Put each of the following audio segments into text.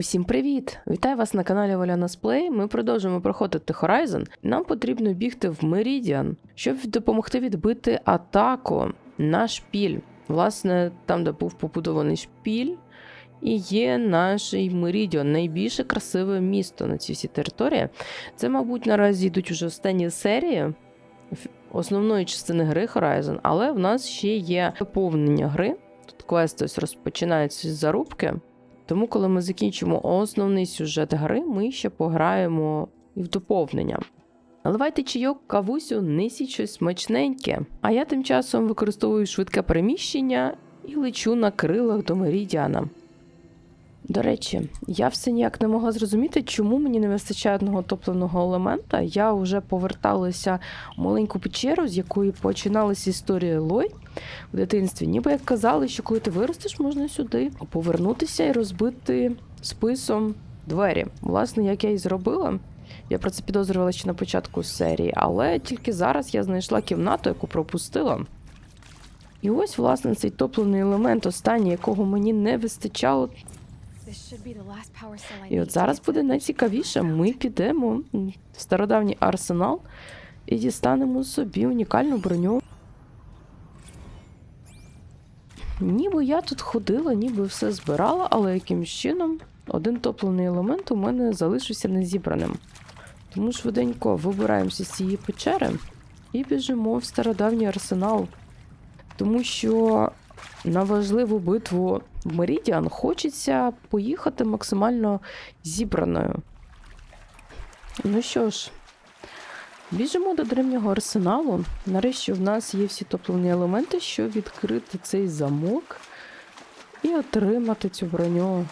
Усім привіт! Вітаю вас на каналі Avoliana Play. Ми продовжуємо проходити Горизонт. Нам потрібно бігти в Мерідіан, щоб допомогти відбити атаку на шпіль. Власне, там, де був побудований шпіль, і є наш Мерідіан, найбільше красиве місто на цій всій території. Це, мабуть, наразі йдуть уже останні серії основної частини гри Horizon, але в нас ще є доповнення гри. Тут квести ось розпочинаються з зарубки. Тому, коли ми закінчимо основний сюжет гри, ми ще пограємо і в доповнення. Наливайте чайок, кавусю, несіть щось смачненьке. А я тим часом використовую швидке переміщення і лечу на крилах до Мерідіана. До речі, я все ніяк не могла зрозуміти, чому мені не вистачає одного топливного елемента. Я вже поверталася в маленьку печеру, з якої починалася історія Елой в дитинстві. Ніби як казали, що коли ти виростеш, можна сюди повернутися і розбити списом двері. Власне, як я і зробила. Я про це підозрювала ще на початку серії, але тільки зараз я знайшла кімнату, яку пропустила. І ось, власне, цей топливний елемент, останній, якого мені не вистачало. І от зараз буде найцікавіше. Ми підемо в стародавній арсенал і дістанемо собі унікальну броню. Ніби я тут ходила, ніби все збирала, але якимось чином один топливний елемент у мене залишився незібраним. Тому швиденько вибираємося з цієї печери і біжимо в стародавній арсенал. Тому що на важливу битву в Мерідіан хочеться поїхати максимально зібраною. Ну що ж, біжимо до древнього арсеналу. Нарешті в нас є всі топливні елементи, щоб відкрити цей замок і отримати цю броню.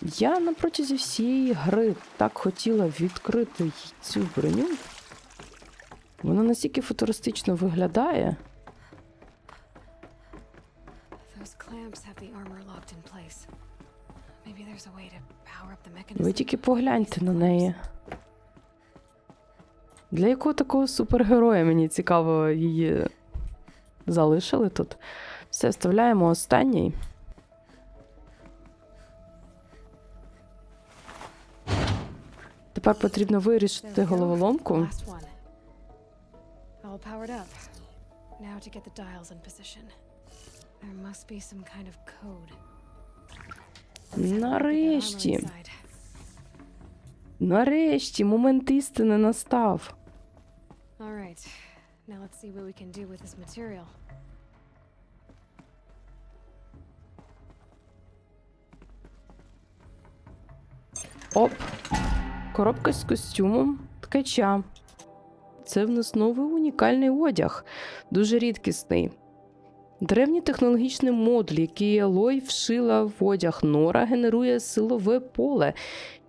Я на протязі всієї гри так хотіла відкрити цю броню. Вона настільки футуристично виглядає. Ви тільки погляньте на неї. Для якого такого супергероя, мені цікаво, її залишили тут. Все, вставляємо останній. Тепер потрібно вирішити головоломку. Нарешті. Нарешті, момент істини настав. Оп. Коробка з костюмом ткача. Це в нас новий унікальний одяг. Дуже рідкісний. Древній технологічний модуль, який Елой вшила в одяг Нора, генерує силове поле,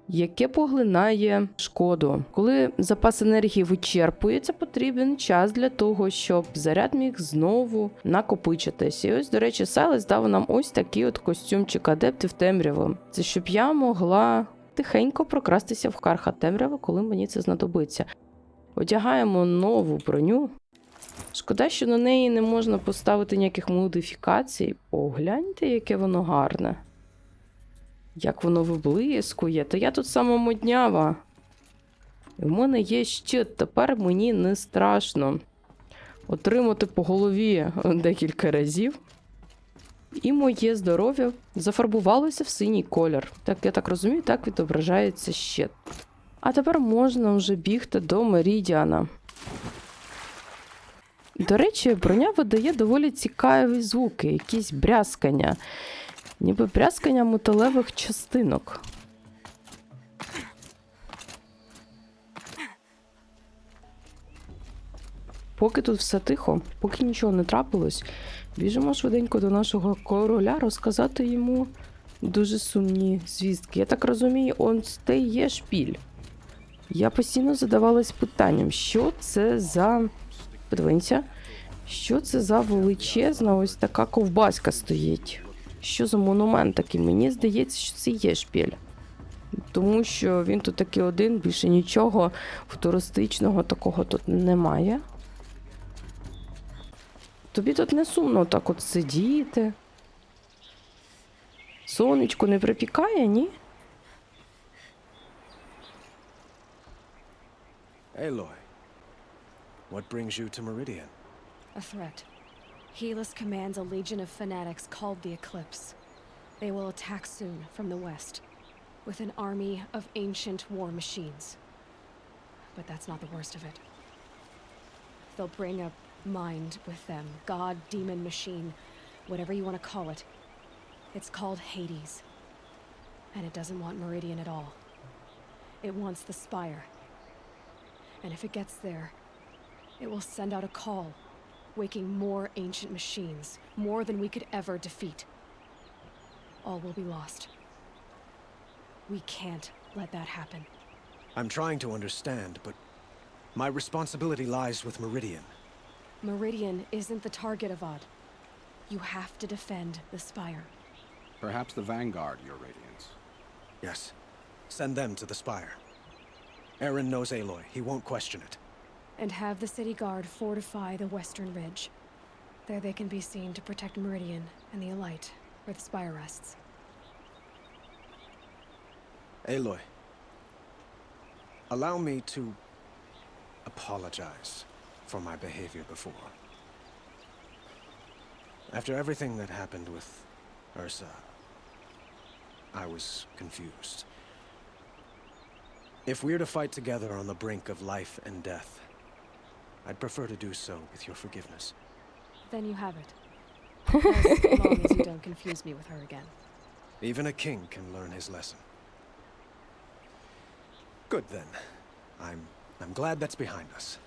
яке поглинає шкоду. Коли запас енергії вичерпується, потрібен час для того, щоб заряд міг знову накопичитись. І ось, до речі, Сайлес дав нам ось такий от костюмчик адептів темряви. Це щоб я могла тихенько прокрастися в кархат темряви, коли мені це знадобиться. Одягаємо нову броню. Шкода, що на неї не можна поставити ніяких модифікацій. Погляньте, яке воно гарне. Як воно виблискує. Та я тут сама моднява. І в мене є щит. Тепер мені не страшно отримати по голові декілька разів. І моє здоров'я зафарбувалося в синій колір. Так, я так розумію, так відображається щит. А тепер можна вже бігти до Мерідіана. До речі, броня видає доволі цікаві звуки, якісь брязкання. Ніби брязкання металевих частинок. Поки тут все тихо, поки нічого не трапилось, біжимо швиденько до нашого короля розказати йому дуже сумні звістки. Я так розумію, он це і є шпіль. Я постійно задавалась питанням, що це за... Подивіться, що це за величезна ось така ковбаська стоїть. Що за монумент такий? Мені здається, що це є шпіль. Тому що він тут такий один, більше нічого футуристичного такого тут немає. Тобі тут не сумно так от сидіти. Сонечко не припікає, ні? Eloi, what brings you to Merідіан? A threat. Helis commands a legion of fanatics called the Eclipse. They will attack soon from the west, with an army of ancient war machines. But that's not the worst of it. They'll bring a mind with them, god, demon, machine, whatever you want to call it. It's called Hades. And it doesn't want Merідіan at all. It wants the Spire. And if it gets there, it will send out a call, waking more ancient machines, more than we could ever defeat. All will be lost. We can't let that happen. I'm trying to understand, but my responsibility lies with Merідіan. Merідіan isn't the target, Avad. You have to defend the Spire. Perhaps the Vanguard, Your Radiance. Yes. Send them to the Spire. Aaron knows Eloi. He won't question it. And have the city guard fortify the western ridge. There they can be seen to protect Merідіan and the Elite, where the Spire rests. Eloi, allow me to apologize for my behavior before. After everything that happened with Ursa, I was confused. If we're to fight together on the brink of life and death, I'd prefer to do so with your forgiveness. Then you have it. As long as you don't confuse me with her again. Even a king can learn his lesson. Good then. I'm glad that's behind us.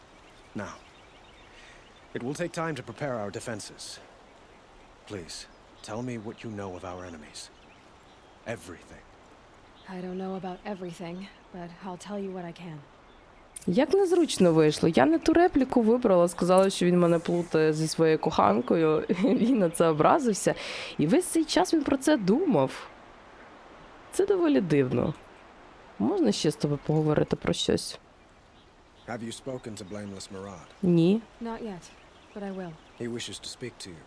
Now, it will take time to prepare our defenses. Please, tell me what you know of our enemies. Everything. I don't know about everything, but I'll tell you what I can. Як незручно вийшло. Я не ту репліку вибрала, сказала, що він мене плутає зі своєю коханкою, він на це образився. І весь цей час він про це думав. Це доволі дивно. Можна ще з тобою поговорити про щось? Have you spoken to Blameless Murad? Ні. Not yet, but I will. He wishes to speak to you.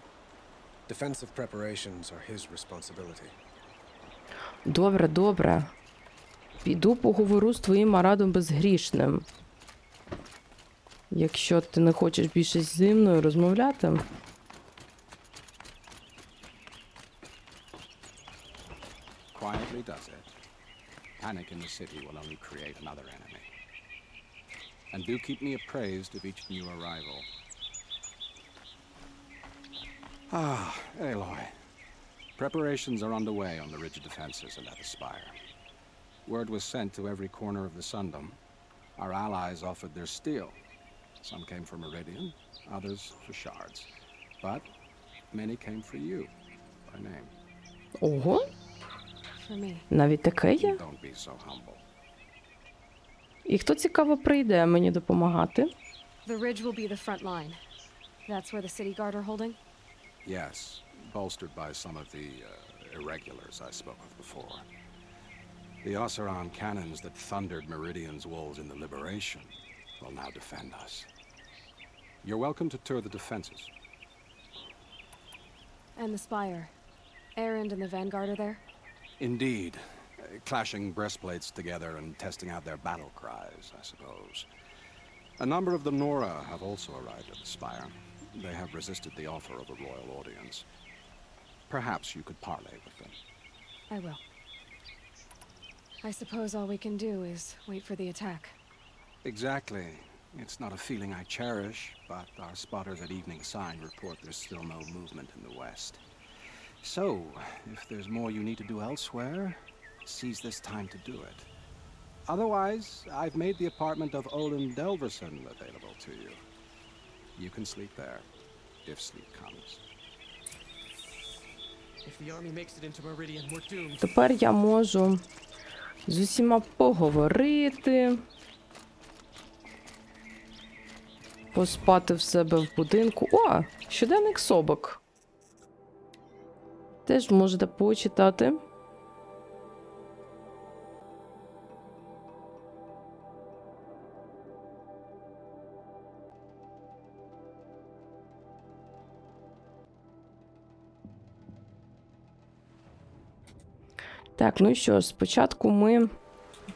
Defensive preparations are his responsibility. Добре, добре. Піду поговорю з твоїм Марадом безгрішним. Якщо ти не хочеш більше зі мною розмовляти. Quietly does it. Panic in the city will only create another enemy. And do keep me appraised of each new arrival. Ah, Eloi. Preparations are underway on the ridge defenses and at the Spire. Word was sent to every corner of the Sundom. Our allies offered their steel. Some came for Merідіan, others for shards. But many came for you, by name. Ого, For me. навіть таке є? Don't be so humble. І хто, цікаво, прийде мені допомагати? The ridge will be the front line. That's where the city guard are holding? Yes, bolstered by some of the irregulars I spoke of before. The Osseron cannons that thundered Merідіan's walls in the Liberation will now defend us. You're welcome to tour the defenses. And the Spire. Erend and the Vanguard are there? Indeed. Clashing breastplates together and testing out their battle cries, I suppose. A number of the Nora have also arrived at the Spire. They have resisted the offer of a royal audience. Perhaps you could parley with them. I will. I suppose all we can do is wait for the attack. Exactly. It's not a feeling I cherish, but our spotters at Evening Sign report there's still no movement in the west. So, if there's more you need to do elsewhere, seize this time to do it. Otherwise, I've made the apartment of Olin Delverson available to you. You can sleep there, if sleep comes. If the army makes it into Merідіan, we're doomed. Тепер я можу з усіма поговорити, поспати в себе в будинку. О, щоденник собак. Теж можете почитати. Так, ну що ж, спочатку ми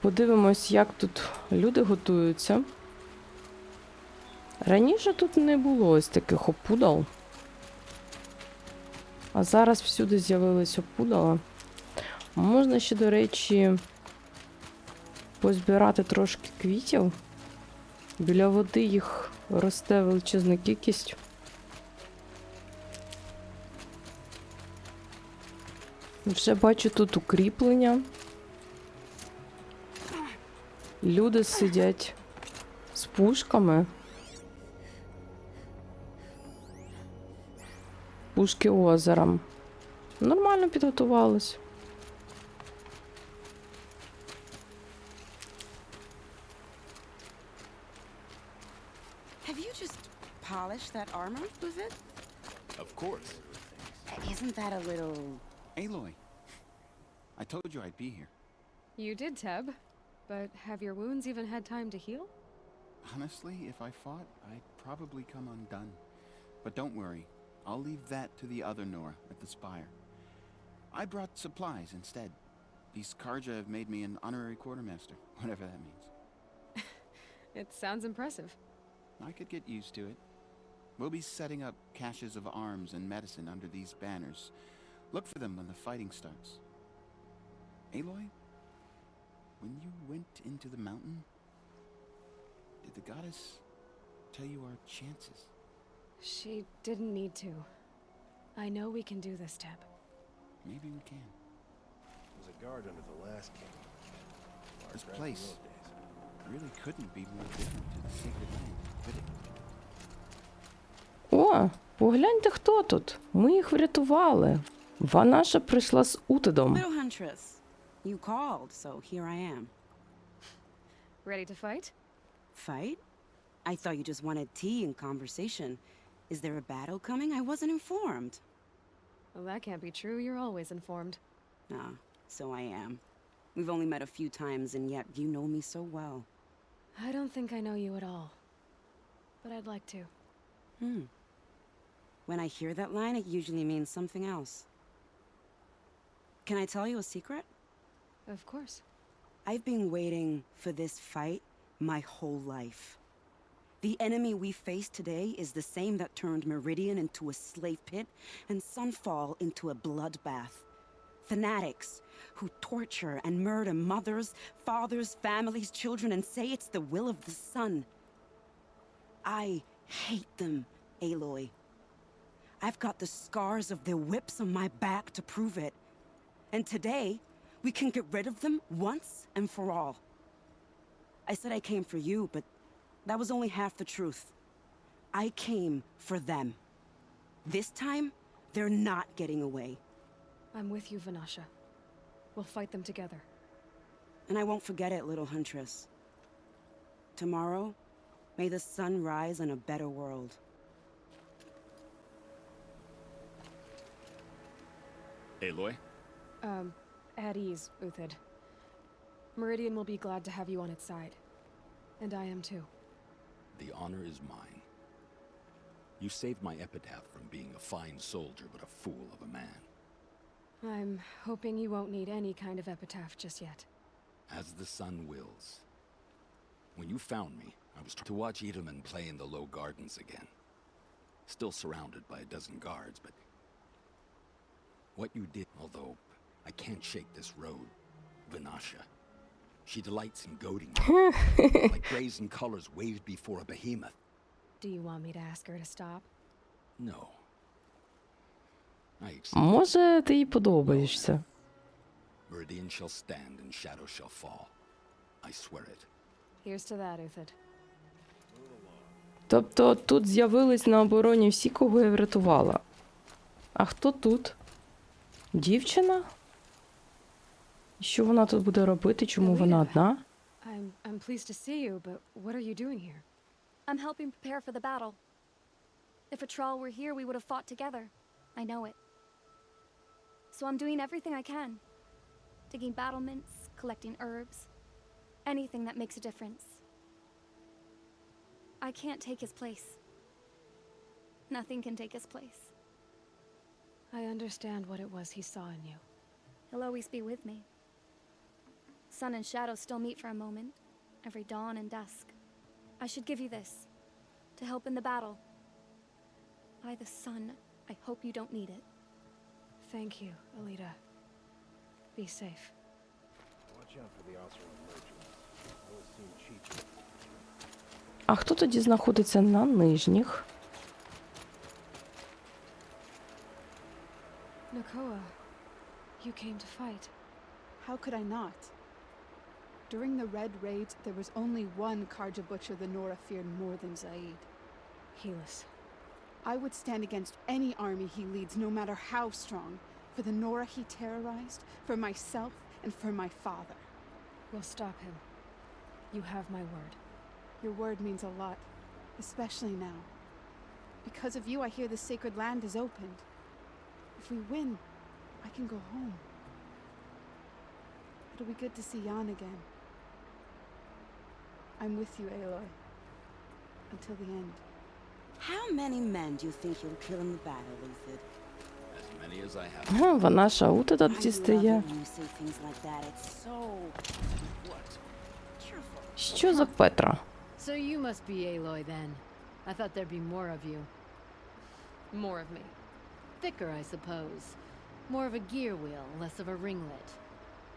подивимось, як тут люди готуються. Раніше тут не було ось таких опудал. А зараз всюди з'явились опудала. Можна ще, до речі, позбирати трошки квітів. Біля води їх росте величезна кількість. Вже бачу тут укріплення. Люди сидять з пушками. Пушки озером. Нормально підготувались. Have you just polished that armor with it? Of course. Isn't that a little... Aloy, I told you I'd be here. You did, Teb. But have your wounds even had time to heal? Honestly, if I fought, I'd probably come undone. But don't worry, I'll leave that to the other Nora at the spire. I brought supplies instead. These Karja have made me an honorary quartermaster, whatever that means. It sounds impressive. I could get used to it. We'll be setting up caches of arms and medicine under these banners. Look for them when the fighting starts. Aloy, when you went into the mountain, did the goddess tell you our chances? She didn't need to. I know we can do this, Teb. Maybe we can. Was a guard under the last king. This place really couldn't be more different to the sacred land, could it? О, погляньте, хто тут. Ми їх врятували. Ванаша прийшла з Утидом. Little Huntress, you called, so here I am. Ready to fight? Fight? I thought you just wanted tea and conversation. Is there a battle coming? I wasn't informed. Well, that can't be true. You're always informed. Ah, so I am. We've only met a few times, and yet you know me so well. I don't think I know you at all. But I'd like to. When I hear that line, it usually means something else. Can I tell you a secret? Of course. I've been waiting for this fight my whole life. The enemy we face today is the same that turned Merідіан into a slave pit and Sunfall into a bloodbath. Fanatics who torture and murder mothers, fathers, families, children, and say it's the will of the sun. I hate them, Eloi. I've got the scars of their whips on my back to prove it. And today, we can get rid of them once and for all. I said I came for you, but that was only half the truth. I came for them. This time, they're not getting away. I'm with you, Vanasha. We'll fight them together. And I won't forget it, little Huntress. Tomorrow, may the sun rise in a better world. Aloy? At ease, Uthid. Merідіan will be glad to have you on its side. And I am too. The honor is mine. You saved my epitaph from being a fine soldier but a fool of a man. I'm hoping you won't need any kind of epitaph just yet. As the sun wills. When you found me, I was trying to watch Edelman play in the low gardens again. Still surrounded by a dozen guards, but what you did, although I can't shake this road, Vanasha. She delights in goading me, like brazen colors waved before a behemoth. Do you want me to ask her to stop? No. I accept. Може, ти їй подобаєшся. Merідіan shall stand and shadow shall fall. I swear it. Here's to that, Uthid. Тобто тут з'явились на обороні всі, кого я врятувала. А хто тут? Дівчина? Що вона тут буде робити? Чому вона одна? I'm pleased to see you, but what are you doing here? I'm helping prepare for the battle. If Atral were here, we would have fought together. I know it. So I'm doing everything I can. Digging battlements, collecting herbs. Anything that makes a difference. I can't take his place. Nothing can take his place. I understand what it was he saw in you. He'll always be with me. Sun and shadow still meet for a moment, every dawn and dusk. I should give you this, to help in the battle. By the sun, I hope you don't need it. Thank you, Alita. Be safe. Watch out for the Osram merchants. They'll seem cheap. А хто тоді знаходиться на нижніх? Nakoa, you came to fight. How could I not? During the Red Raids, there was only one Karja butcher the Nora feared more than Zaid. Helis. I would stand against any army he leads, no matter how strong, for the Nora he terrorized, for myself, and for my father. We'll stop him. You have my word. Your word means a lot, especially now. Because of you, I hear the sacred land is opened. If we win, I can go home. It'll be good to see Jan again. I'm with you, Eloi. Until the end. How many men do you think you'll kill in the battle, Luthid? As many as I have. Ага, вона шаута тут I love it дістає. when you say things like that. It's so... what? Cheerful. Що за Петра? So you must be Aloy then. I thought there'd be more of you. More of me. Thicker, I suppose. More of a gear wheel, less of a ringlet.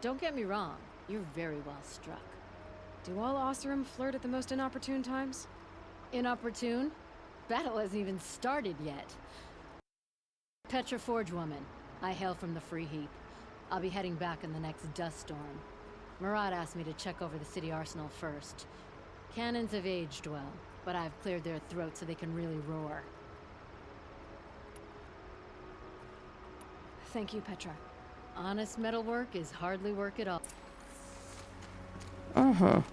Don't get me wrong, you're very well struck. Do all Osram flirt at the most inopportune times? Inopportune? Battle hasn't even started yet. Petra Forge woman. I hail from the Free Heap. I'll be heading back in the next dust storm. Murad asked me to check over the city arsenal first. Cannons have aged well, but I've cleared their throats so they can really roar. Thank you, Petra. Honest metalwork is hardly work at all. Ага.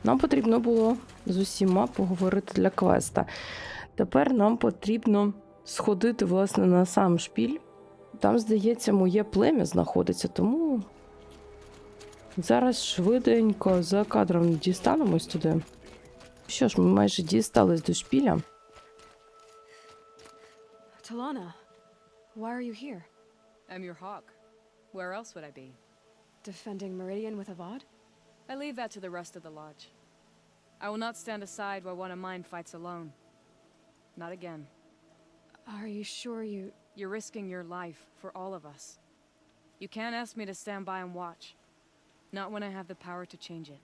Нам потрібно було з усіма поговорити для квеста. Тепер нам потрібно сходити, власне, на сам шпіль. Там, здається, моє плем'я знаходиться, тому зараз швиденько за кадром дістанемось туди. Що ж, ми майже дістались до шпіля. Talana, why are you here? I'm your hawk. Where else would I be? Defending Merідіан with Avad? I leave that to the rest of the lodge. I will not stand aside while one of mine fights alone. Not again. Are you sure you... You're risking your life for all of us. You can't ask me to stand by and watch. Not when I have the power to change it.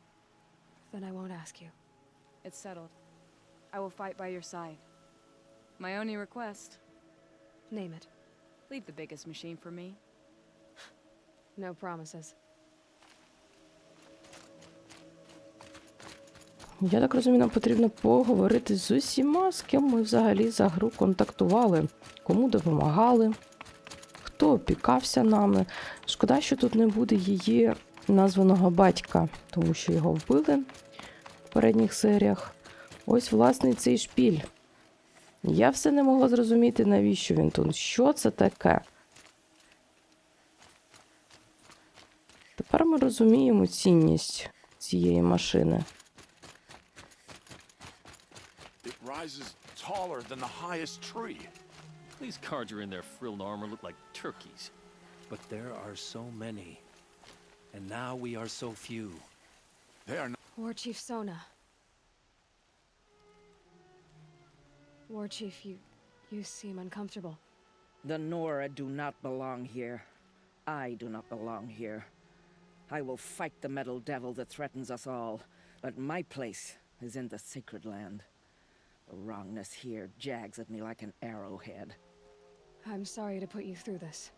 Then I won't ask you. It's settled. I will fight by your side. My only request, Name it. leave the biggest machine for me. No promises. Я так розумію, нам потрібно поговорити з усіма, з ким ми взагалі за гру контактували, кому допомагали, хто опікався нами. Шкода, що тут не буде її названого батька, тому що його вбили в попередніх серіях. Ось, власне, цей шпіль. Я все не могла зрозуміти, навіщо він тут. Що це таке? Тепер ми розуміємо цінність цієї машини. It rises taller than the highest tree. These Karja in their frilled armor look like turkeys. But there are so many. And now we are so few. They are not. War Chief Sona. War Chief, you seem uncomfortable. The Nora do not belong here. I do not belong here. I will fight the metal devil that threatens us all, but my place is in the sacred land. The wrongness here jags at me like an arrowhead. I'm sorry to put you through this.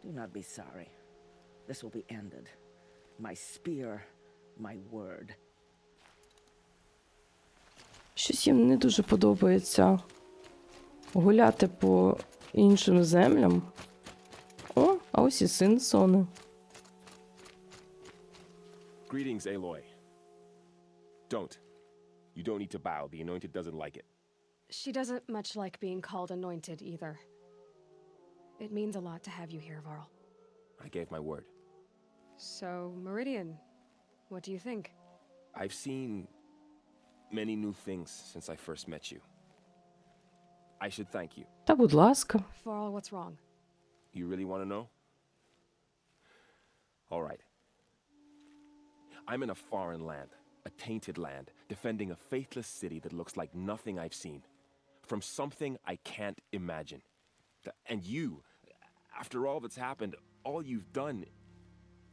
Do not be sorry. This will be ended. My spear, my word. Щось їм не дуже подобається гуляти по іншим землям. О, а ось і син Сони. Greetings, Eloi. Don't. You don't need to bow. The Anointed doesn't like it. She doesn't much like being called anointed either. It means a lot to have you here, Varl. I gave my word. So, Merідіан, what do you think? I've seen many new things since I first met you. I should thank you. Та, будь ласка. Varl, what's wrong? You really want to know? All right. I'm in a foreign land, a tainted land, defending a faithless city that looks like nothing I've seen. From something I can't imagine. And you, after all that's happened, all you've done,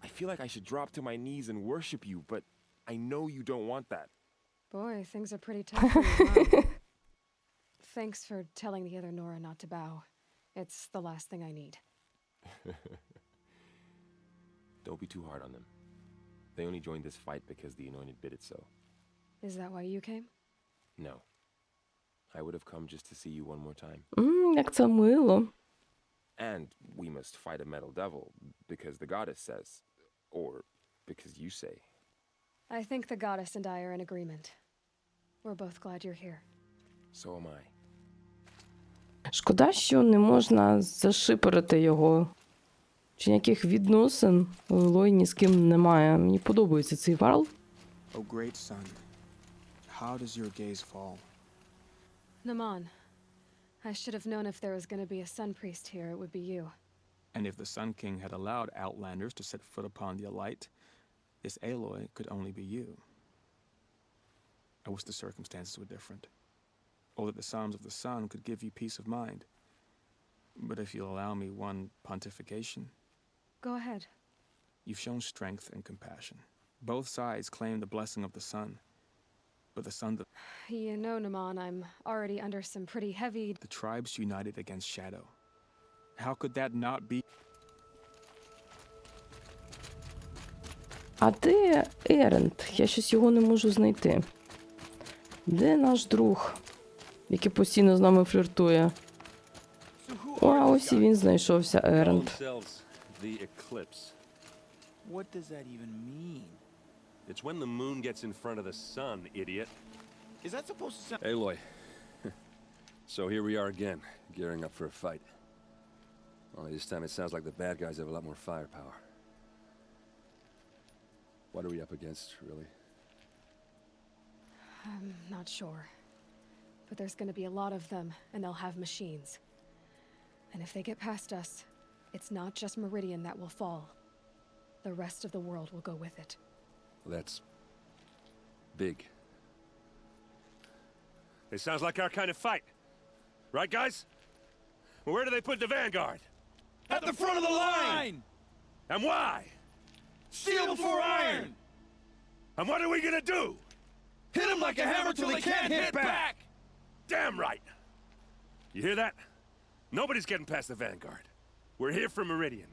I feel like I should drop to my knees and worship you, but I know you don't want that. Boy, things are pretty tough for you, huh? Thanks for telling the other Nora not to bow. It's the last thing I need. Don't be too hard on them. They only joined this fight because the Anointed bid it so. Is that why you came? No. I would have come just to see you one more time. Як це мило. And we must fight a metal devil, because the goddess says. Or because you say. I think the goddess and I are in agreement. We're both glad you're here. So am I. Шкода, що не можна зашиперити його. Чи ніяких відносин у Елой ні з ким немає. Мені подобається цей варл. O great sun, how does your gaze fall? Naman, I should have known if there was going to be a sun priest here, it would be you. And if the Sun King had allowed outlanders to set foot upon the Elite, this Eloi could only be you. I wish the circumstances were different, or that the Psalms of the Sun could give you peace of mind. But if you'll allow me one pontification... Go ahead. You've shown strength and compassion. Both sides claim the blessing of the sun, but the sun that... You know, Naman, I'm already under some pretty heavy... The tribes united against Shadow. How could that not be... А де Ерент? Я щось його не можу знайти. Де наш друг, який постійно з нами фліртує? О, а ось і він знайшовся, Ерент. The eclipse. What does that even mean? It's when the moon gets in front of the sun, idiot. Is that supposed to sound... Aloy. So here we are again, gearing up for a fight. Only this time it sounds like the bad guys have a lot more firepower. What are we up against, really? I'm not sure. But there's going to be a lot of them, and they'll have machines. And if they get past us, it's not just Merydien that will fall. The rest of the world will go with it. Well, that's big. It sounds like our kind of fight. Right, guys? Well, where do they put the vanguard? At the front of the line! And why? Steel before iron! And what are we gonna do? Hit him like a hammer till he can't hit back! Damn right! You hear that? Nobody's getting past the vanguard. We're here for Merydien.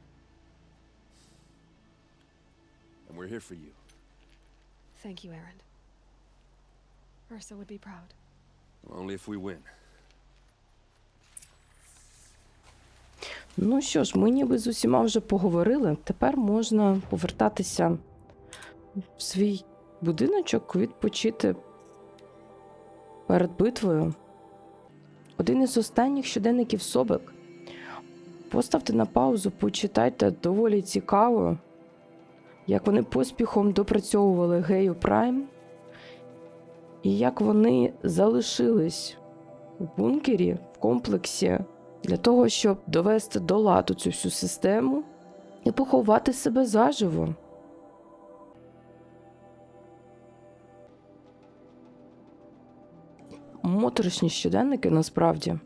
And we're here for you. Thank you, Aaron. Ursa would be proud. Well, only if we win. Ну що ж, ми ніби з усіма вже поговорили. Тепер можна повертатися в свій будиночок, відпочити перед битвою. Один із останніх щоденників Собек. Поставте на паузу, почитайте, доволі цікаво, як вони поспіхом допрацьовували Гею Прайм, і як вони залишились в бункері, в комплексі, для того, щоб довести до ладу цю всю систему і поховати себе заживо. Моторошні щоденники, насправді.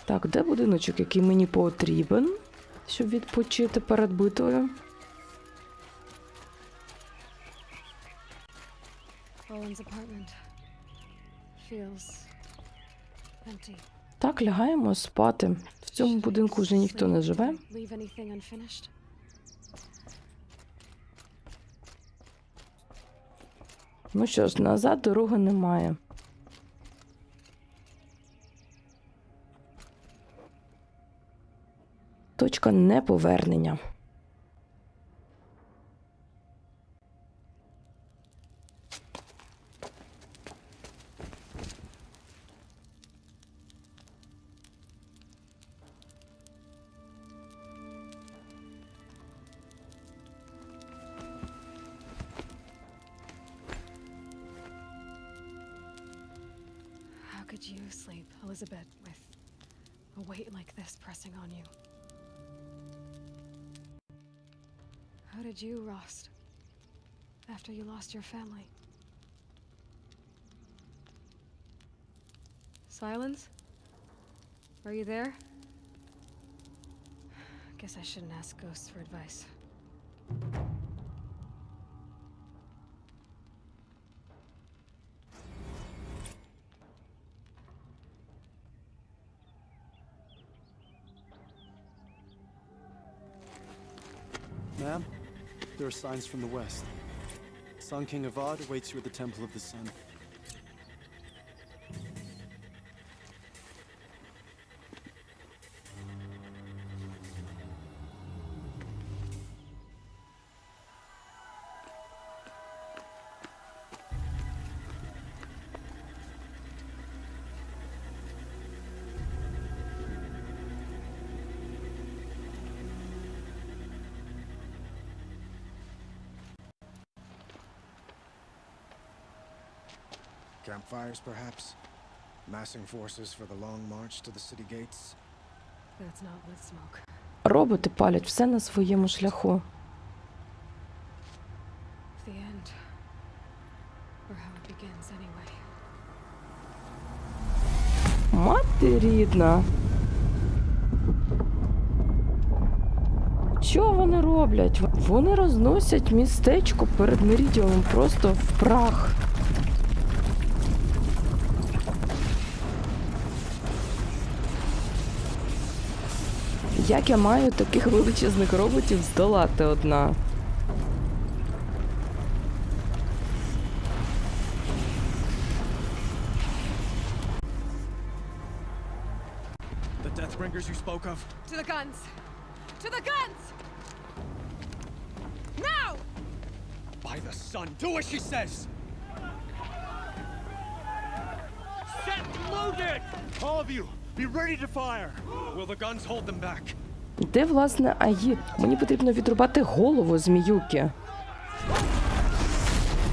Так, де будиночок, який мені потрібен, щоб відпочити перед битвою? Owen's apartment feels empty. Так, лягаємо спати. В цьому будинку вже ніхто не живе. Leave anything unfinished? Ну що ж, назад дороги немає. Точка неповернення. How could you sleep, Elizabeth, with a weight like this pressing on you? How did you, Rost? after you lost your family. Silence? Are you there? Guess I shouldn't ask ghosts for advice. Ma'am, there are signs from the west. Sun King Avad awaits you at the Temple of the Sun. Campfires, perhaps? Massing forces for the long march to the city gates? That's not with smoke. Роботи палять все на своєму шляху. The end. Or how it begins, anyway. Мати рідна. Що вони роблять? Вони розносять містечко перед Мерідіаном просто в прах. Як я маю таких величезних роботів здолати одна? The Deathbringers you spoke of? To the guns! To the guns! Now! By the sun, do as she says! Set loaded! All of you, be ready to fire! Will the guns hold them back? Де, власне, Аї? Мені потрібно відрубати голову зміюки.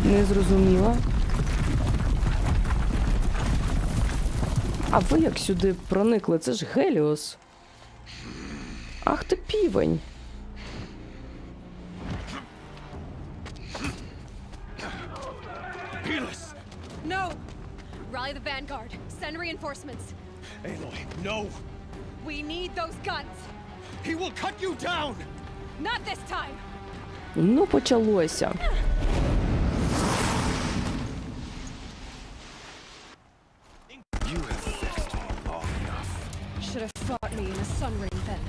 Не зрозуміла. А ви як сюди проникли? Це ж Геліос. Ах ти півень. No! Rally the vanguard. Send reinforcements. Eloi, no! We need those guns. He will cut you down! Not this time! Ну, почалося. You have vexed me long enough. Should have fought me in a sun ring then.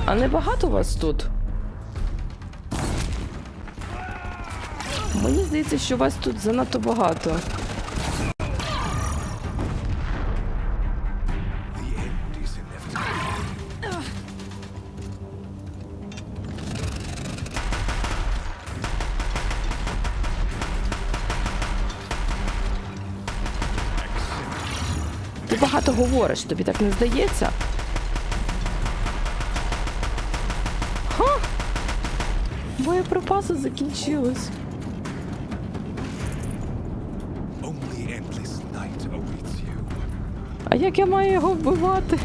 А не багато вас тут? Мені здається, що вас тут занадто багато. Ти багато говориш, тобі так не здається? Ха! Боєприпаси закінчились. А як я маю його вбивати?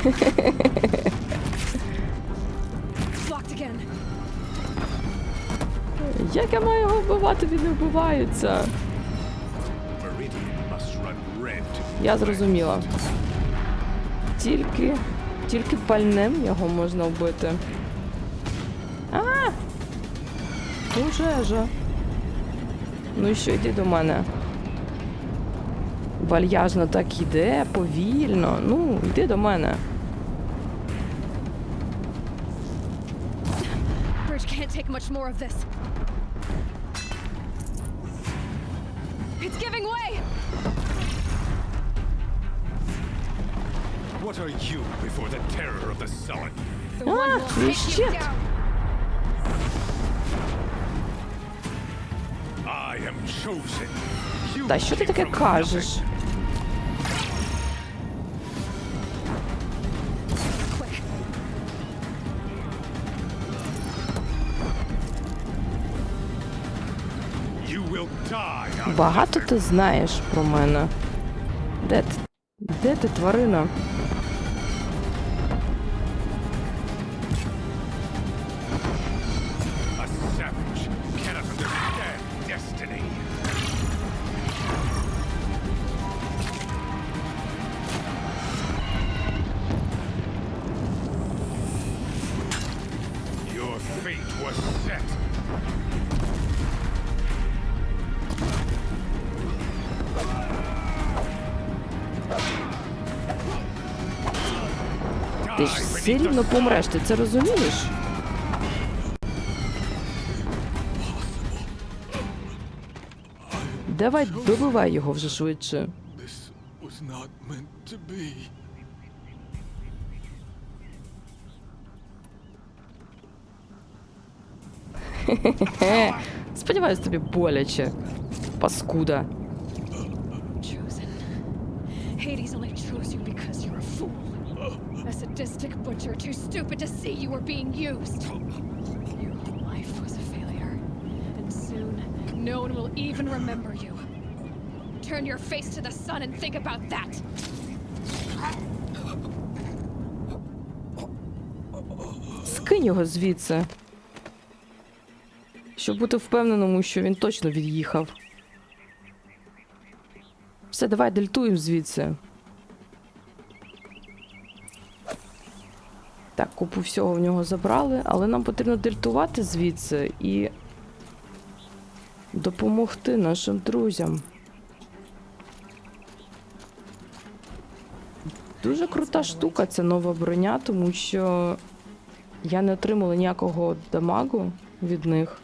Як я маю його вбивати? Він не вбивається. Я зрозуміла. Тільки пальнем його можна вбити. А! Пожежа. Ну і що, йди до мене. Вальяжно так іде, повільно. Ну, йди до мене. Bridge can't take much more of this. It's giving way. What are you before the terror of the sullen? The one will take you down. I am chosen. Та що ти таке кажеш? Багато ти знаєш про мене. Де ти, тварина? was set. Ти ж все рівно помреш, ти це розумієш? Давай, добивай його вже швидше. This was not meant to be. Хе-хе-хе. Сподіваюсь, тобі боляче. Паскуда. Chosen. Hades only chose you because you're a fool. A sadistic butcher too stupid to see you were being used. Your life was a failure. And soon, no one will even remember you. Turn your face to the sun and think about that. Скинь його звідси. Щоб бути впевненому, що він точно від'їхав. Все, давай дельтуємо звідси. Так, купу всього в нього забрали, але нам потрібно дельтувати звідси і допомогти нашим друзям. Дуже крута штука ця нова броня, тому що я не отримала ніякого дамагу від них.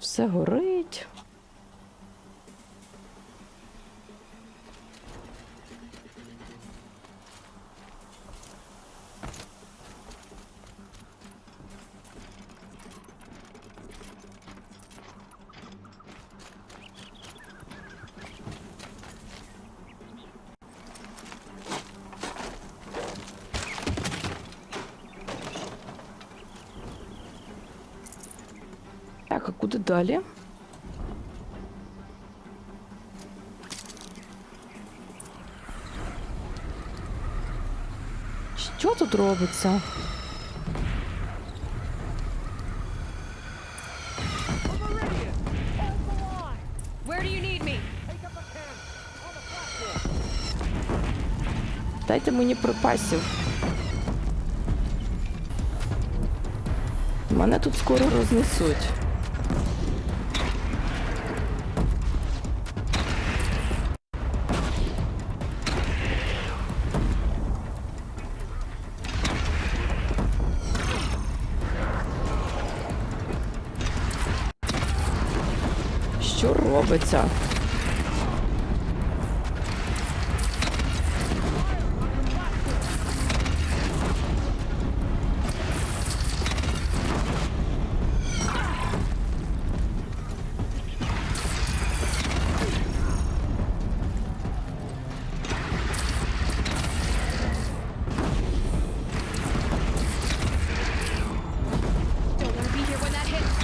Все горить. Так, а куди далі? Що тут робиться? Where do you need me? Дайте мені припасів. Мене тут скоро рознесуть. Що робиться? Don't want to be here when that hits.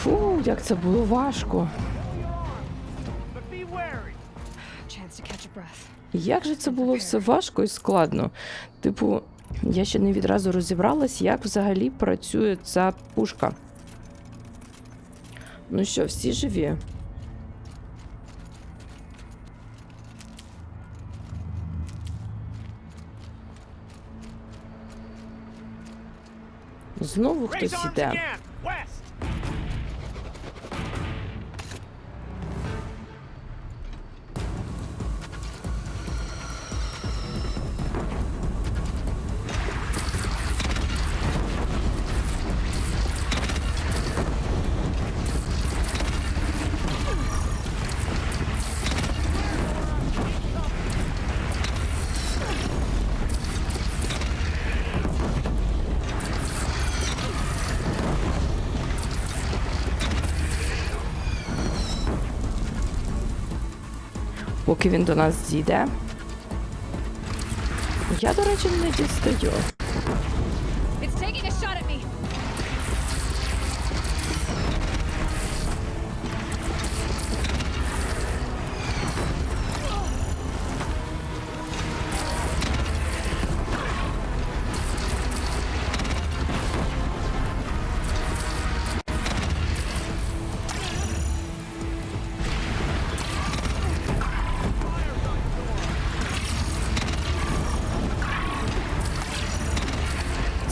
Фу, як це було важко. Chance to catch a breath. Як же це було все важко і складно? Типу, я ще не відразу розібралась, як взагалі працює ця пушка. Ну що, всі живі? Знову хтось іде. Поки він до нас дійде. Я, до речі, не дістаю. It's taking a shot at me.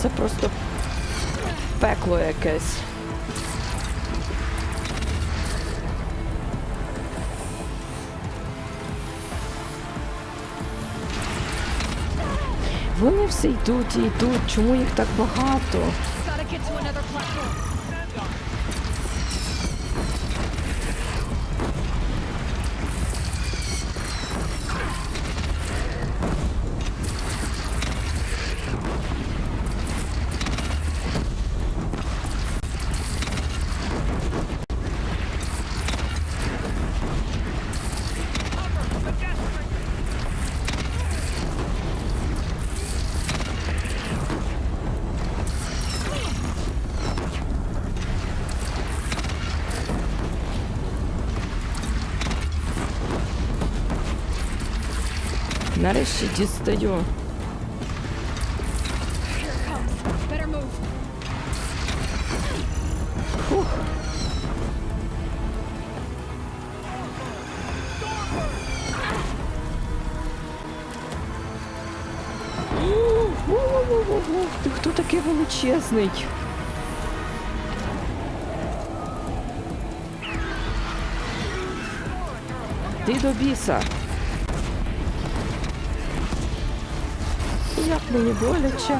Це просто пекло якесь. Вони все йдуть і йдуть. Чому їх так багато? Нарешті дістаю. Фух. Ти хто такий величезний? Ти до біса. Як мені боляче.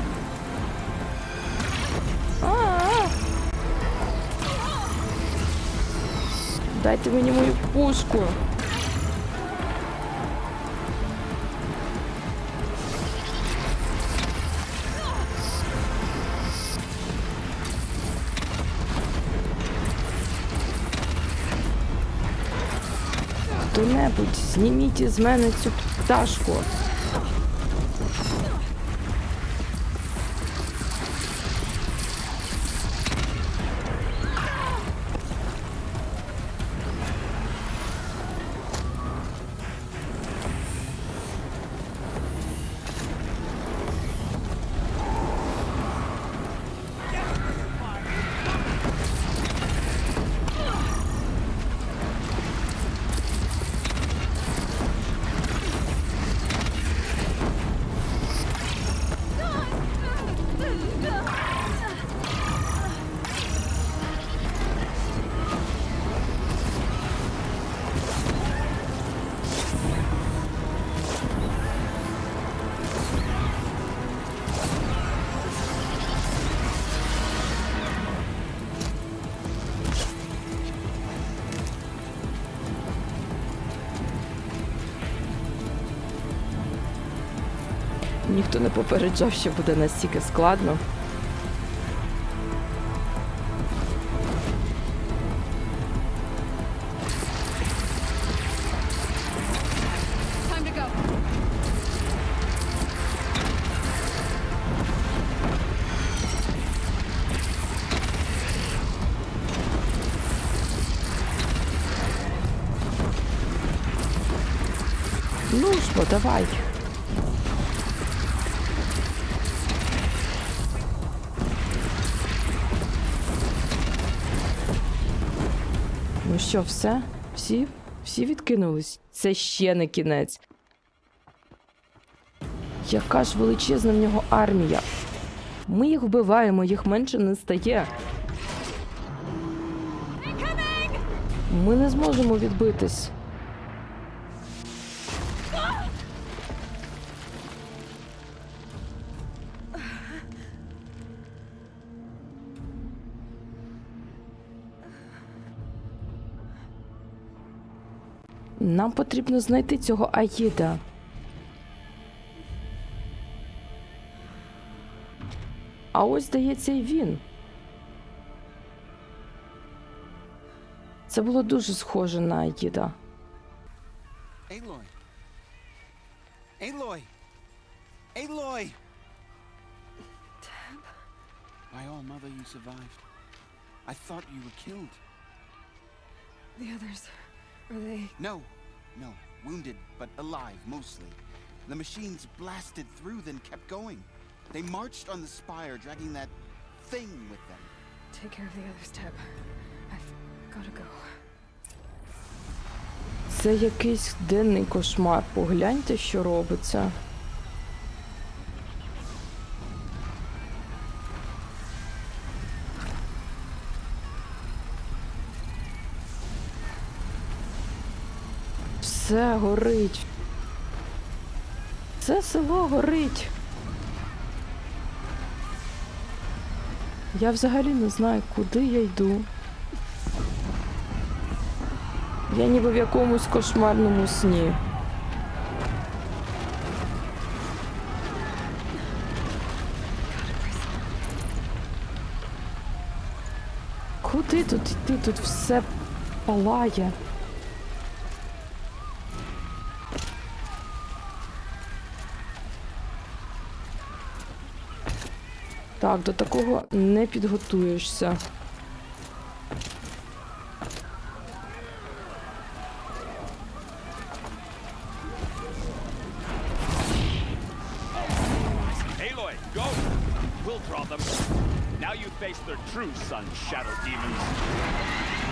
Дайте мені мою пушку. Хто-небудь, зніміть із мене цю пташку. Ніхто не попереджав, що буде настільки складно. Ну ж бо, давай. Ну що, все? Всі відкинулись? Це ще не кінець. Яка ж величезна в нього армія. Ми їх вбиваємо, їх менше не стає. Ми не зможемо відбитись. Нам потрібно знайти цього Аїда. А ось, здається, і він. Це було дуже схоже на Аїда. Елой! Елой! Елой! My own mother, you survived. I thought you were killed. The others, are they... No. Wounded, but alive, mostly. The machines blasted through, then kept going. They marched on the spire, dragging that thing with them. Take care of the others, Teb. I've gotta go. Це якийсь денний кошмар. Погляньте, що робиться. Все горить. Це село горить. Я взагалі не знаю, куди я йду. Я ніби в якомусь кошмарному сні. Куди тут йти? Тут все палає. Так, до такого не підготуєшся. Eloi, go! We'll draw them. Now you face their true sun shadow demons.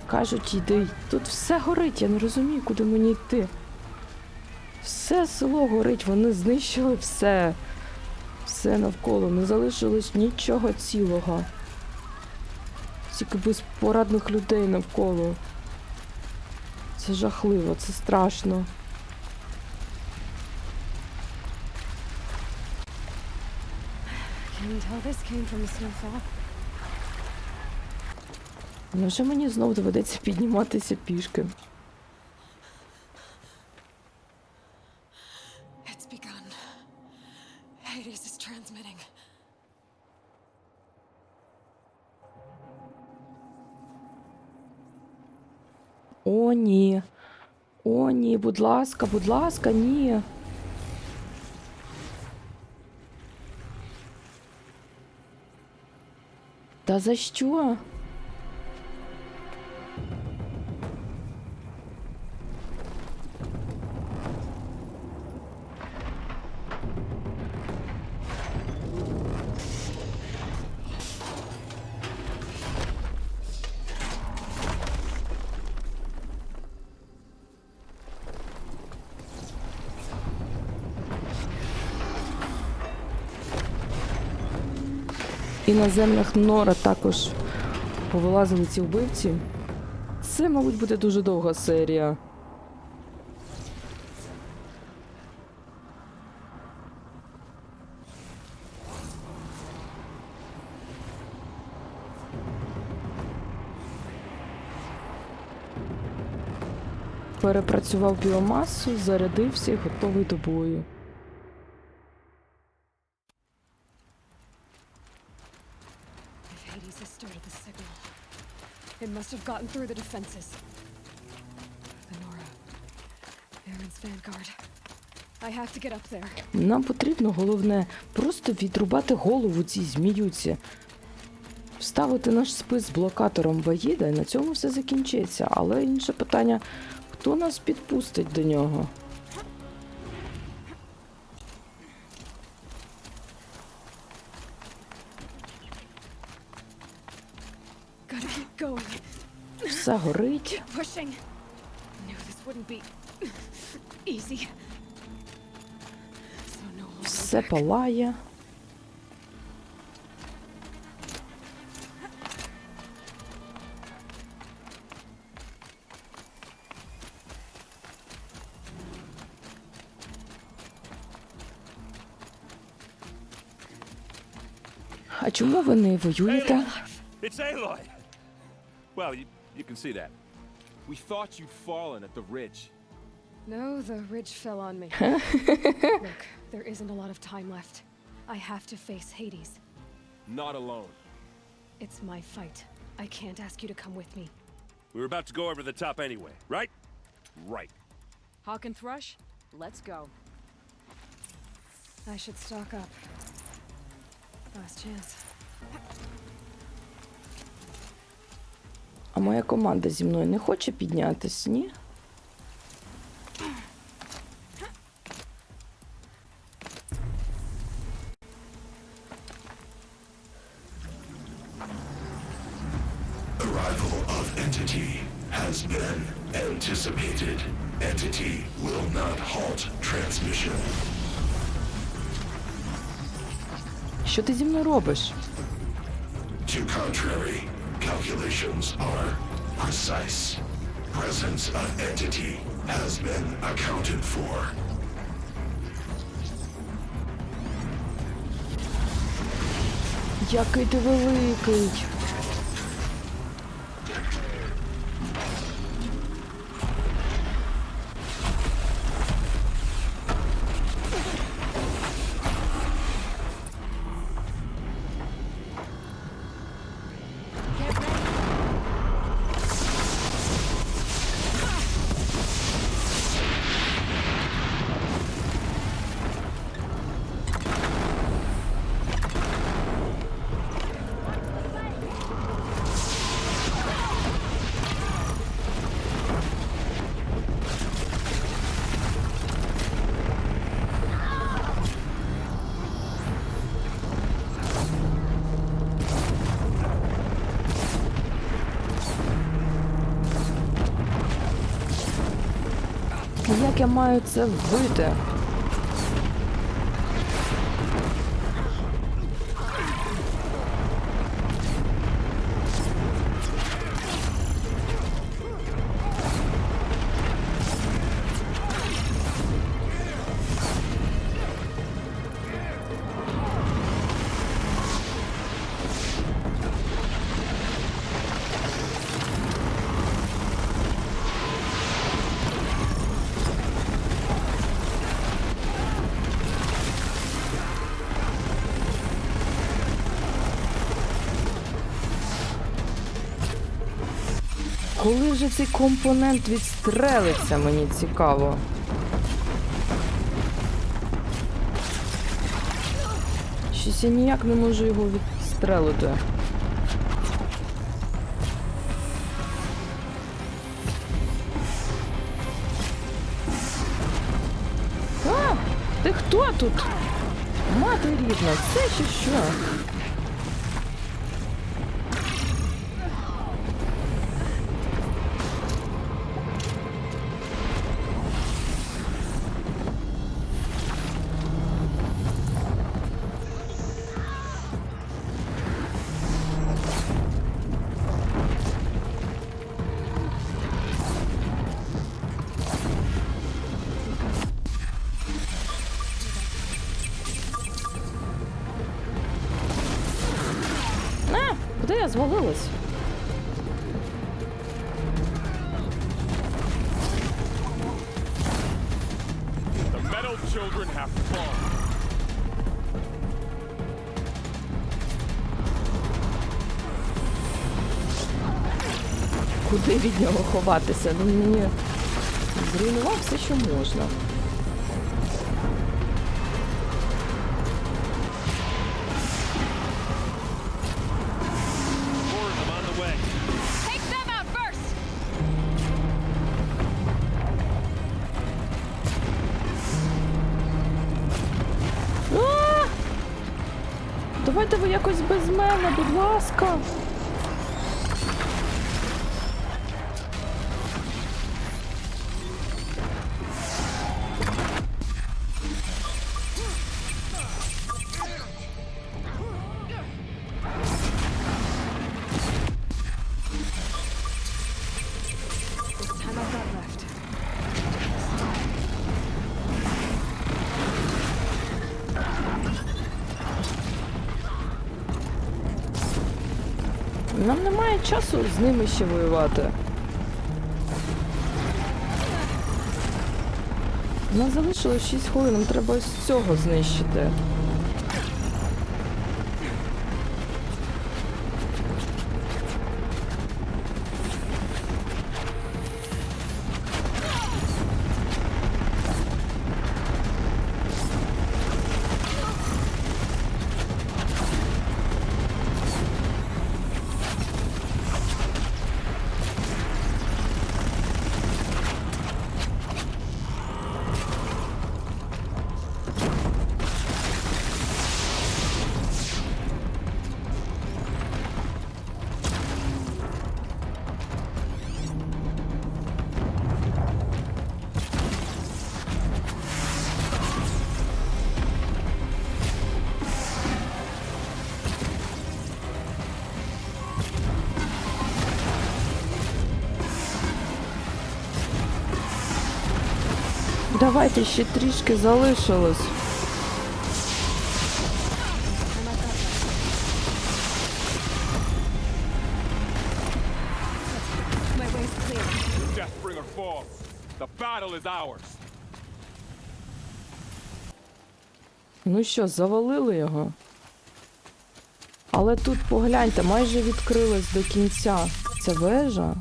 Кажуть, йди. Тут все горить, я не розумію, куди мені йти. Все село горить, вони знищили все. Все навколо, не залишилось нічого цілого. Тільки безпорадних людей навколо. Це жахливо, це страшно. Can you tell this came from a snowfall? Невже мені знову доведеться підніматися пішки? It's begun. Hades is transmitting. О, ні. О, ні, будь ласка, ні. Та за що? І на землях Нора також повилазили ці вбивці. Це, мабуть, буде дуже довга серія. Перепрацював біомасу, зарядився і готовий до бою. Hades has started the signal. It must have gotten through the defenses. The Nora. Baron's vanguard. I have to get up there. Нам потрібно, головне, просто відрубати голову цій зміюці. Вставити наш спис з блокатором Ваїда, і на цьому все закінчиться. Але інше питання, хто нас підпустить до нього? Gotta keep going. Все горить. Keep pushing. Knew this wouldn't be easy. So no holding Все back. палає. А чому ви не воюєте? It's Eloi! Well, you can see that. We thought you'd fallen at the ridge. No, the ridge fell on me. Look, there isn't a lot of time left. I have to face Hades. Not alone. It's my fight. I can't ask you to come with me. We were about to go over the top anyway, right? Right. Hawk and Thrush, let's go. I should stock up. Last chance. А моя команда зі мною не хоче піднятись, ні? Arrival of entity has been Anticipated. Entity will not halt transmission. Що ти зі мною робиш? To contrary, calculations are precise. Presence of entity has been accounted for. Який ти великий. Як я маю це вбити? Коли ж цей компонент відстрелиться, мені цікаво. Щось я ніяк не можу його відстрелити. А! Ти хто тут? Мати рідна, це чи що? Куди я звалилась? The metal children have fallen. Куди від нього ховатися? Ну мені зруйнував все, що можна. Давайте ви якось без мене, будь ласка. Нам немає часу з ними ще воювати. Нам залишилось 6 хвилин, нам треба ось цього знищити. Давайте, ще трішки залишилось. Deathbringer falls. The battle is ours. Ну що, завалили його? Але тут, погляньте, майже відкрилась до кінця ця вежа.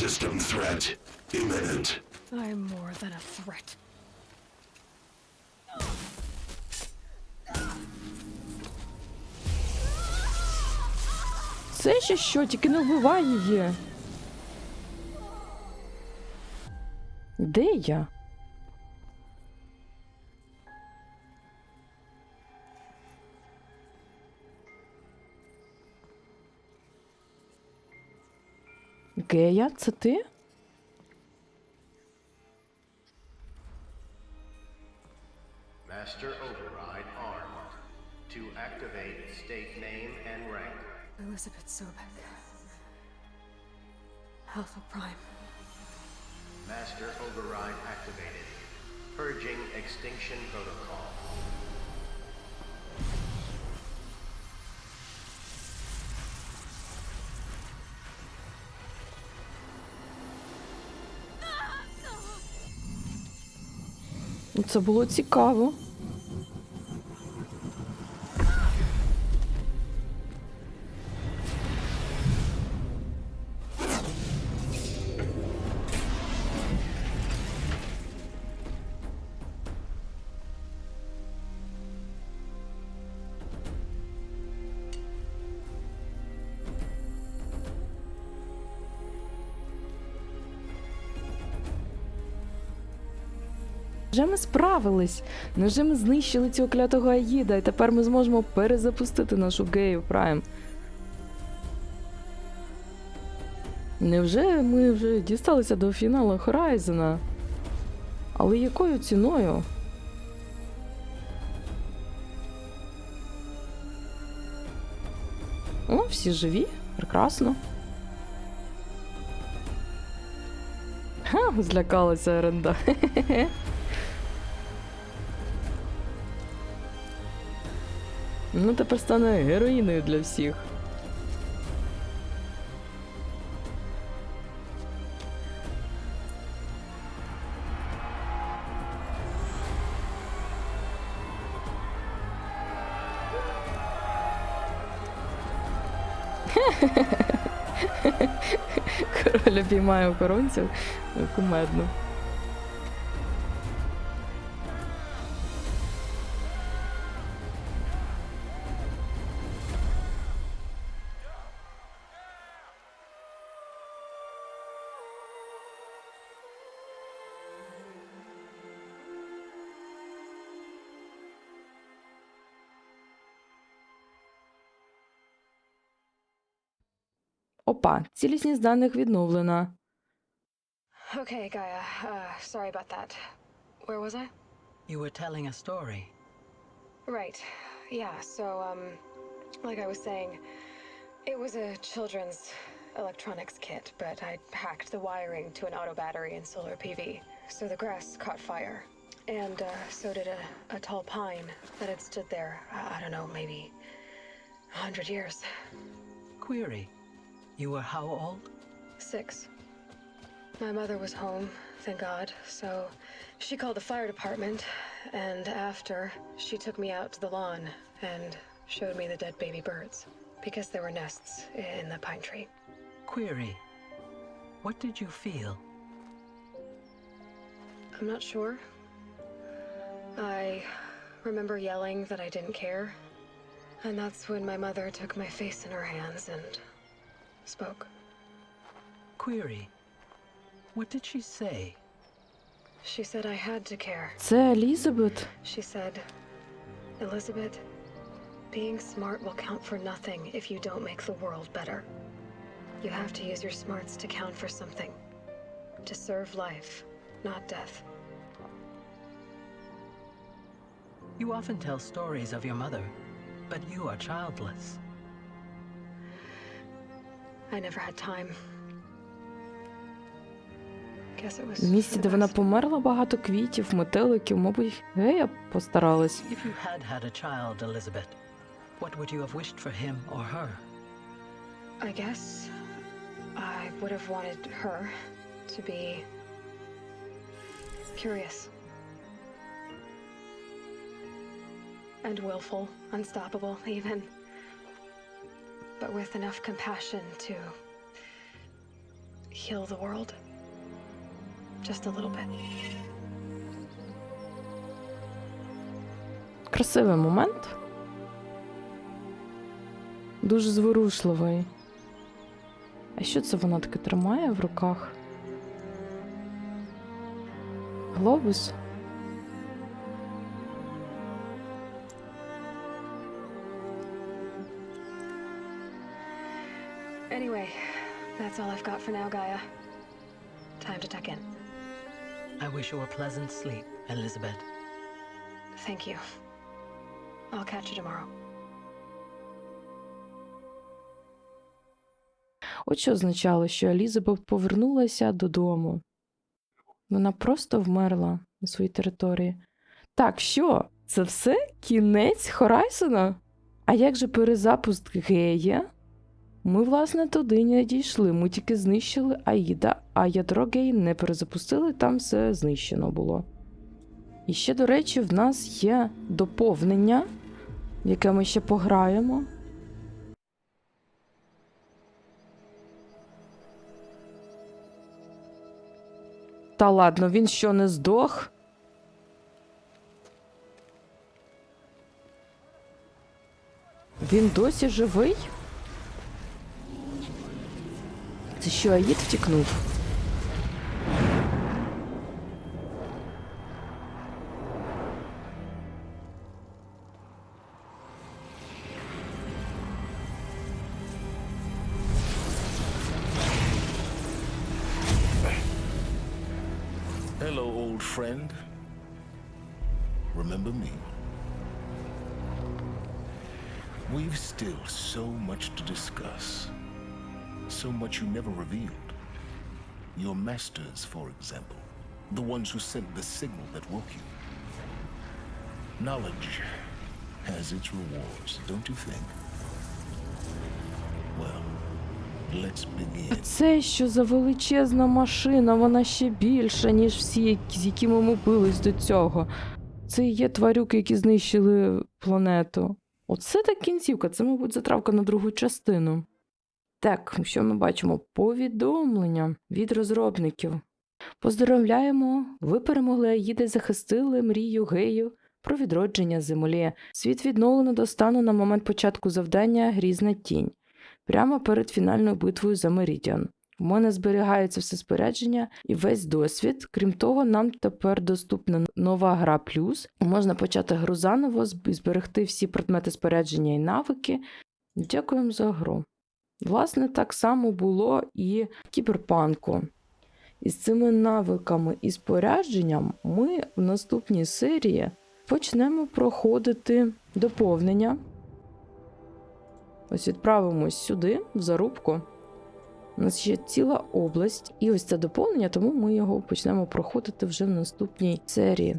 System threat imminent. I'm more than a threat. Це ще що? Тільки не вбивай її. Де я? Гея, це ти? Master override armed. To activate, state name and rank. Elizabeth Sobek. Alpha Prime. Master override activated. Purging extinction protocol. Це було цікаво. Вже ми справились. Невже ми знищили цього клятого Аїда, і тепер ми зможемо перезапустити нашу Гею Прайм? Невже ми вже дісталися до фіналу Хорайзена? Але якою ціною? О, всі живі? Прекрасно. Ха, злякалася Еренда. Ну, тепер стане героїною для всіх. Король обіймає охоронців. Кумедно. Опа, цілісність даних відновлена. Okay, Gaia. Sorry about that. Where was I? You were telling a story. Right. Yeah, so, like I was saying, it was a children's electronics kit, but I hacked the wiring to an auto battery and solar PV. So the grass caught fire. And, so did a tall pine that had stood there, I don't know, maybe 100 years. Query. You were how old? 6. My mother was home, thank God, so she called the fire department, and after, she took me out to the lawn and showed me the dead baby birds, because there were nests in the pine tree. Query. What did you feel? I'm not sure. I remember yelling that I didn't care, and that's when my mother took my face in her hands and spoke. Query. What did she say? She said I had to care. Це Елізабет. She said, Elizabeth, being smart will count for nothing if you don't make the world better. You have to use your smarts to count for something. To serve life, not death. You often tell stories of your mother, but you are childless. I never had time. В місті, де вона померла, багато квітів, метеликів, мабуть, Гея постаралась. If you had had a child, Elizabeth, what would you have wished for him or her? I guess I would have wanted her to be curious and willful, unstoppable even, but with enough compassion to heal the world just a little bit. Красивий момент. Дуже зворушливий. А що це вона таке тримає в руках? Глобус? Anyway, that's all I've got for now, Gaia. Time to tuck in. I wish you a pleasant sleep, Elizabeth. Thank you. I'll catch you tomorrow. От що означало, що Елізабет повернулася додому. Вона просто вмерла на своїй території. Так, що? Це все? Кінець Хорайзона? А як же перезапуск Гея? Ми, власне, туди не дійшли. Ми тільки знищили Аїда, а ядро Геї не перезапустили, там все знищено було. І ще, до речі, в нас є доповнення, в яке ми ще пограємо. Та ладно, він що, не здох? Він досі живий? Це що, Аїд втікнув? Hello, old friend. Remember me? We've still so much to discuss. So much you never revealed. Your masters, for example. The ones who sent the signal that woke you. Knowledge has its rewards, don't you think? Well, let's begin. Це що за величезна машина? Вона ще більша, ніж всі, з якими ми бились до цього. Це і є тварюки, які знищили планету. Оце так кінцівка, це, мабуть, затравка на другу частину. Так, що ми бачимо? Повідомлення від розробників. Поздоровляємо, ви перемогли Аїда і захистили мрію Гею про відродження Землі. Світ відновлено до стану на момент початку завдання «Грізна тінь». Прямо перед фінальною битвою за Мерідіан. У мене зберігається все спорядження і весь досвід. Крім того, нам тепер доступна нова гра плюс. Можна почати гру заново, зберегти всі предмети спорядження і навики. Дякуємо за гру. Власне, так само було і в Кіберпанку. І з цими навиками і спорядженням ми в наступній серії почнемо проходити доповнення. Ось відправимось сюди, в зарубку. У нас є ціла область. І ось це доповнення, тому ми його почнемо проходити вже в наступній серії.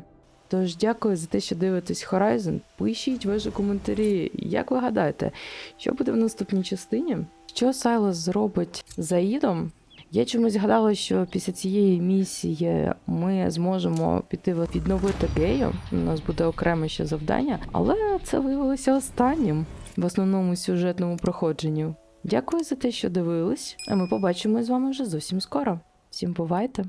Тож, дякую за те, що дивитесь Horizon. Пишіть ваші коментарі. Як ви гадаєте, що буде в наступній частині? Що Сайлос зробить з Аїдом? Я чомусь гадала, що після цієї місії ми зможемо піти відновити Гею. У нас буде окреме ще завдання. Але це виявилося останнім в основному сюжетному проходженню. Дякую за те, що дивились. А ми побачимось з вами вже зовсім скоро. Всім бувайте!